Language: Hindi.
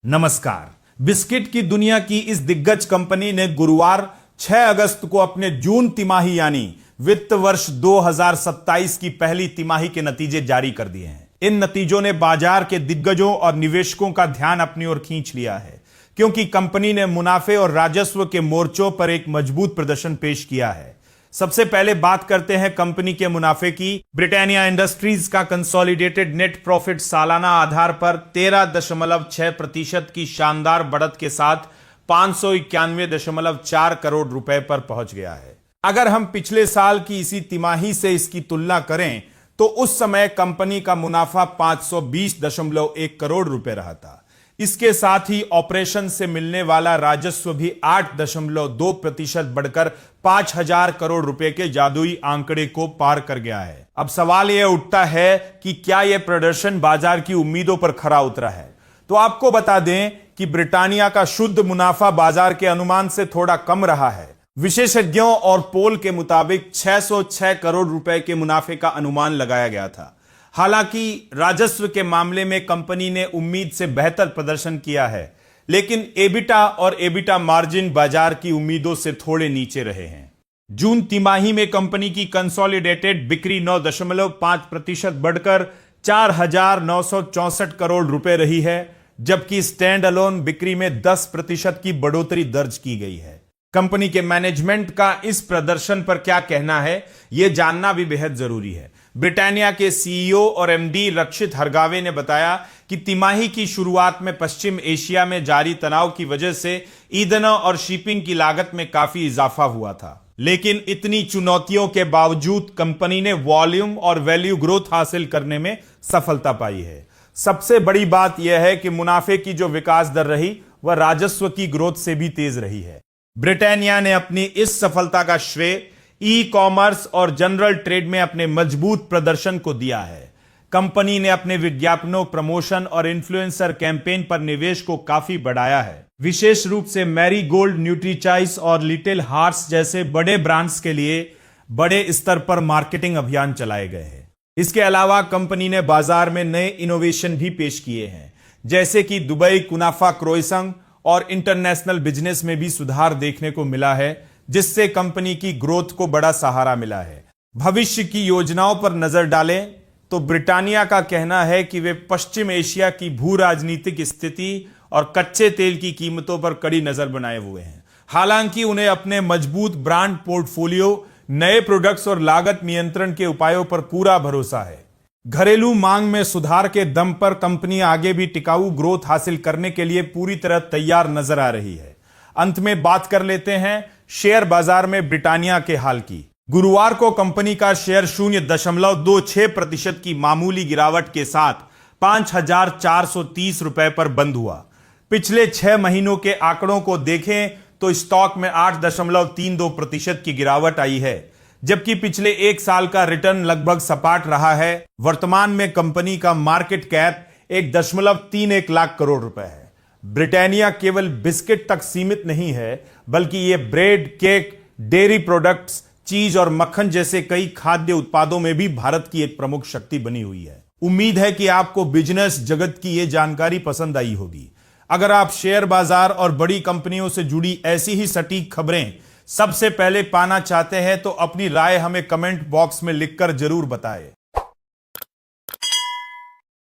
नमस्कार। बिस्किट की दुनिया की इस दिग्गज कंपनी ने गुरुवार 6 अगस्त को अपने जून तिमाही यानी वित्त वर्ष 2027 की पहली तिमाही के नतीजे जारी कर दिए हैं। इन नतीजों ने बाजार के दिग्गजों और निवेशकों का ध्यान अपनी ओर खींच लिया है, क्योंकि कंपनी ने मुनाफे और राजस्व के मोर्चों पर एक मजबूत प्रदर्शन पेश किया है। सबसे पहले बात करते हैं कंपनी के मुनाफे की। ब्रिटानिया इंडस्ट्रीज का कंसोलिडेटेड नेट प्रॉफिट सालाना आधार पर 13.6% की शानदार बढ़त के साथ 591.4 करोड़ रुपए पर पहुंच गया है। अगर हम पिछले साल की इसी तिमाही से इसकी तुलना करें तो उस समय कंपनी का मुनाफा 520.1 करोड़ रुपए रहा था। इसके साथ ही ऑपरेशन से मिलने वाला राजस्व भी 8.2% बढ़कर 5,000 करोड़ रुपए के जादुई आंकड़े को पार कर गया है। अब सवाल यह उठता है कि क्या यह प्रदर्शन बाजार की उम्मीदों पर खरा उतरा है? तो आपको बता दें कि ब्रिटानिया का शुद्ध मुनाफा बाजार के अनुमान से थोड़ा कम रहा है। विशेषज्ञों और पोल के मुताबिक 606 करोड़ रुपए के मुनाफे का अनुमान लगाया गया था। हालांकि राजस्व के मामले में कंपनी ने उम्मीद से बेहतर प्रदर्शन किया है, लेकिन एबिटा और एबिटा मार्जिन बाजार की उम्मीदों से थोड़े नीचे रहे हैं। जून तिमाही में कंपनी की कंसोलिडेटेड बिक्री 9.5% बढ़कर 4,964 करोड़ रुपए रही है, जबकि स्टैंड अलोन बिक्री में 10% की बढ़ोतरी दर्ज की गई है। कंपनी के मैनेजमेंट का इस प्रदर्शन पर क्या कहना है, यह जानना भी बेहद जरूरी है। ब्रिटानिया के सीईओ और एमडी रक्षित हरगावे ने बताया कि तिमाही की शुरुआत में पश्चिम एशिया में जारी तनाव की वजह से ईंधनों और शिपिंग की लागत में काफी इजाफा हुआ था, लेकिन इतनी चुनौतियों के बावजूद कंपनी ने वॉल्यूम और वैल्यू ग्रोथ हासिल करने में सफलता पाई है। सबसे बड़ी बात यह है कि मुनाफे की जो विकास दर रही वह राजस्व की ग्रोथ से भी तेज रही है। ब्रिटानिया ने अपनी इस सफलता का श्रेय ई कॉमर्स और जनरल ट्रेड में अपने मजबूत प्रदर्शन को दिया है। कंपनी ने अपने विज्ञापनों, प्रमोशन और इन्फ्लुएंसर कैंपेन पर निवेश को काफी बढ़ाया है। विशेष रूप से मैरी गोल्ड, न्यूट्रीचॉइस और लिटिल हार्ट्स जैसे बड़े ब्रांड्स के लिए बड़े स्तर पर मार्केटिंग अभियान चलाए गए हैं। इसके अलावा कंपनी ने बाजार में नए इनोवेशन भी पेश किए हैं, जैसे कि दुबई कुनाफा क्रोइसंग, और इंटरनेशनल बिजनेस में भी सुधार देखने को मिला है, जिससे कंपनी की ग्रोथ को बड़ा सहारा मिला है। भविष्य की योजनाओं पर नजर डालें तो ब्रिटानिया का कहना है कि वे पश्चिम एशिया की भू राजनीतिक स्थिति और कच्चे तेल की कीमतों पर कड़ी नजर बनाए हुए हैं। हालांकि उन्हें अपने मजबूत ब्रांड पोर्टफोलियो, नए प्रोडक्ट्स और लागत नियंत्रण के उपायों पर पूरा भरोसा है। घरेलू मांग में सुधार के दम पर कंपनी आगे भी टिकाऊ ग्रोथ हासिल करने के लिए पूरी तरह तैयार नजर आ रही है। अंत में बात कर लेते हैं शेयर बाजार में ब्रिटानिया के हाल की। गुरुवार को कंपनी का शेयर 0.26% की मामूली गिरावट के साथ 5,430 रुपए पर बंद हुआ। पिछले 6 महीनों के आंकड़ों को देखें तो स्टॉक में 8.32% की गिरावट आई है, जबकि पिछले एक साल का रिटर्न लगभग सपाट रहा है। वर्तमान में कंपनी का मार्केट कैप 1.31 लाख करोड़ रुपए है। ब्रिटानिया केवल बिस्किट तक सीमित नहीं है, बल्कि यह ब्रेड, केक, डेयरी प्रोडक्ट्स, चीज और मक्खन जैसे कई खाद्य उत्पादों में भी भारत की एक प्रमुख शक्ति बनी हुई है। उम्मीद है कि आपको बिजनेस जगत की यह जानकारी पसंद आई होगी। अगर आप शेयर बाजार और बड़ी कंपनियों से जुड़ी ऐसी ही सटीक खबरें सबसे पहले पाना चाहते हैं तो अपनी राय हमें कमेंट बॉक्स में लिखकर जरूर बताएं।